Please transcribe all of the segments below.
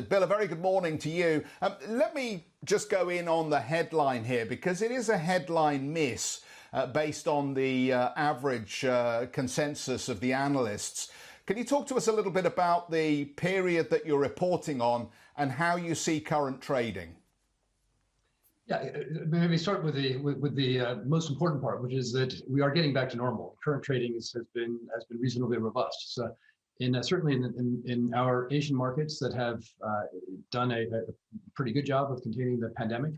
Bill, a very good morning to you. Let me just go in on the headline here, because it is a headline miss based on the average consensus of the analysts. Can you talk to us a little bit about the period that you're reporting on and how you see current trading? Yeah, maybe start with the most important part, which is that we are getting back to normal. Current trading has been reasonably robust. So, certainly in our Asian markets that have done a pretty good job of containing the pandemic,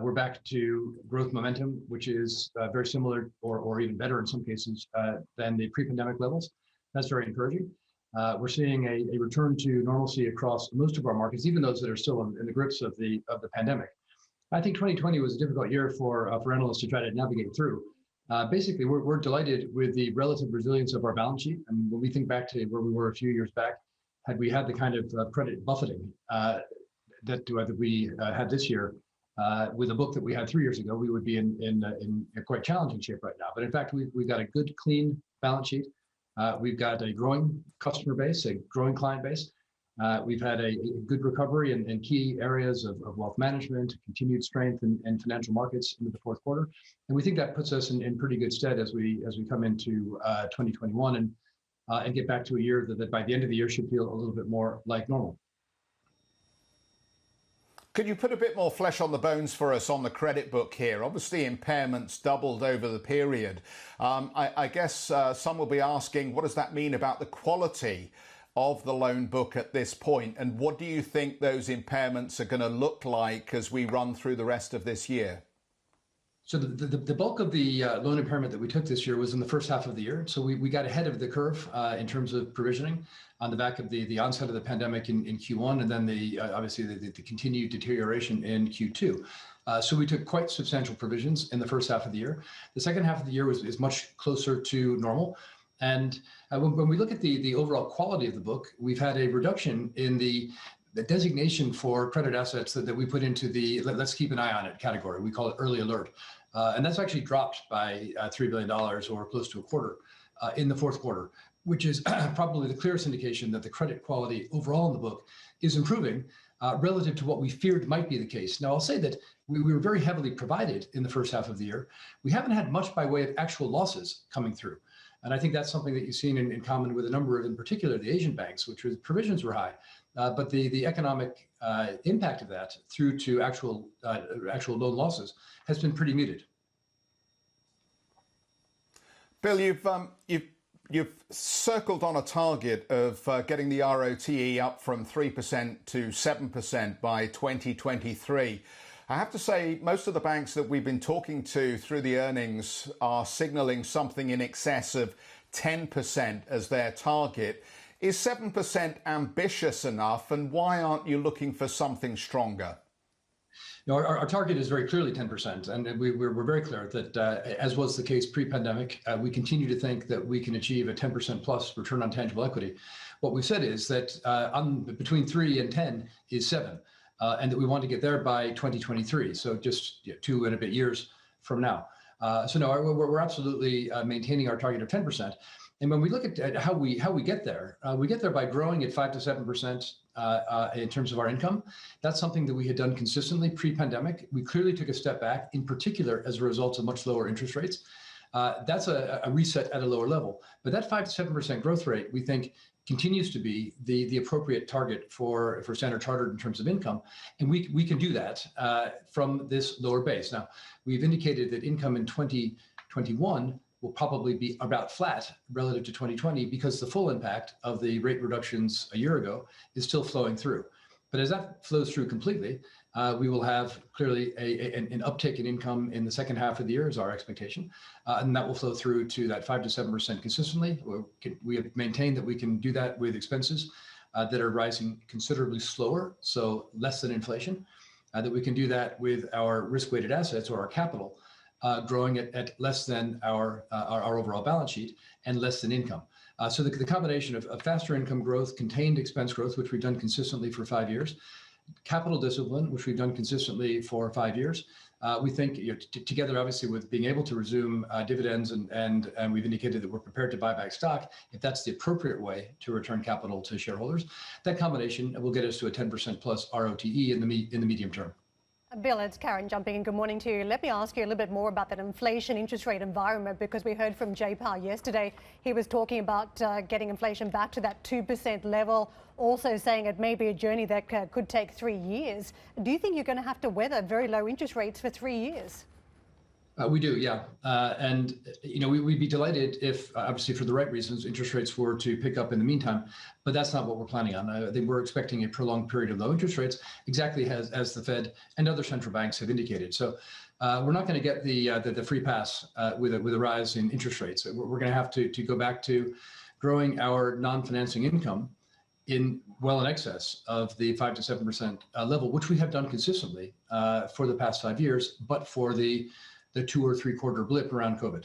we're back to growth momentum, which is very similar or even better in some cases than the pre-pandemic levels. That's very encouraging. We're seeing a return to normalcy across most of our markets, even those that are still in the grips of the pandemic. I think 2020 was a difficult year for analysts to try to navigate through. Basically, we're delighted with the relative resilience of our balance sheet. And when we think back to where we were a few years back, had we had the kind of credit buffeting that we had this year, with the book that we had 3 years ago, we would be in a quite challenging shape right now. But in fact, we've got a good, clean balance sheet. We've got a growing customer base, a growing client base. We've had a good recovery in key areas of wealth management, continued strength in financial markets into the fourth quarter. And we think that puts us in pretty good stead as we come into 2021 and get back to a year that by the end of the year should feel a little bit more like normal. Could you put a bit more flesh on the bones for us on the credit book here? Obviously, impairments doubled over the period. I guess some will be asking, what does that mean about the quality of the loan book at this point? And what do you think those impairments are going to look like as we run through the rest of this year? So the bulk of the loan impairment that we took this year was in the first half of the year. So we got ahead of the curve in terms of provisioning on the back of the onset of the pandemic in Q1, and then obviously the continued deterioration in Q2. So we took quite substantial provisions in the first half of the year. The second half of the year is much closer to normal. And when we look at the overall quality of the book, we've had a reduction in the designation for credit assets that we put into the let's keep an eye on it category. We call it early alert. And that's actually dropped by $3 billion or close to a quarter in the fourth quarter, which is probably the clearest indication that the credit quality overall in the book is improving relative to what we feared might be the case. Now, I'll say that we were very heavily provided in the first half of the year. We haven't had much by way of actual losses coming through. And I think that's something that you've seen in common with a number of, in particular, the Asian banks, which was provisions were high. But the economic impact of that through to actual loan losses has been pretty muted. Bill, you've circled on a target of getting the ROTE up from 3% to 7% by 2023. I have to say, most of the banks that we've been talking to through the earnings are signaling something in excess of 10% as their target. Is 7% ambitious enough, and why aren't you looking for something stronger? No, our target is very clearly 10%, and we're very clear that, as was the case pre-pandemic, we continue to think that we can achieve a 10% plus return on tangible equity. What we've said is that between 3 and 10 is 7, and that we want to get there by 2023, so just 2 and a bit years from now. So no, we're absolutely maintaining our target of 10%. And when we look at how we get there by growing at 5 to 7% in terms of our income. That's something that we had done consistently pre-pandemic. We clearly took a step back, in particular as a result of much lower interest rates. That's a reset at a lower level. But that 5 to 7% growth rate, we think, continues to be the appropriate target for Standard Chartered in terms of income. And we can do that from this lower base. Now, we've indicated that income in 2021 will probably be about flat relative to 2020 because the full impact of the rate reductions a year ago is still flowing through. But as that flows through completely, we will have clearly an uptick in income in the second half of the year is our expectation. And that will flow through to that 5 to 7% consistently. We have maintained that we can do that with expenses that are rising considerably slower, so less than inflation, that we can do that with our risk-weighted assets or our capital growing at less than our overall balance sheet and less than income. So the combination of faster income growth, contained expense growth, which we've done consistently for 5 years, capital discipline, which we've done consistently for 5 years. We think together, obviously, with being able to resume dividends, and we've indicated that we're prepared to buy back stock if that's the appropriate way to return capital to shareholders. That combination will get us to a 10% plus ROTE in the medium term. Bill, it's Karen jumping in. Good morning to you. Let me ask you a little bit more about that inflation interest rate environment, because we heard from Jay Powell yesterday. He was talking about getting inflation back to that 2% level, also saying it may be a journey that could take 3 years. Do you think you're going to have to weather very low interest rates for 3 years? We do, yeah. And, we'd be delighted if, obviously for the right reasons, interest rates were to pick up in the meantime, but that's not what we're planning on. I think we're expecting a prolonged period of low interest rates, exactly as the Fed and other central banks have indicated. So we're not going to get the free pass with a rise in interest rates. We're going to have to go back to growing our non-financing income in excess of the 5 to 7% level, which we have done consistently for the past 5 years, but for the 2 or 3 quarter blip around COVID.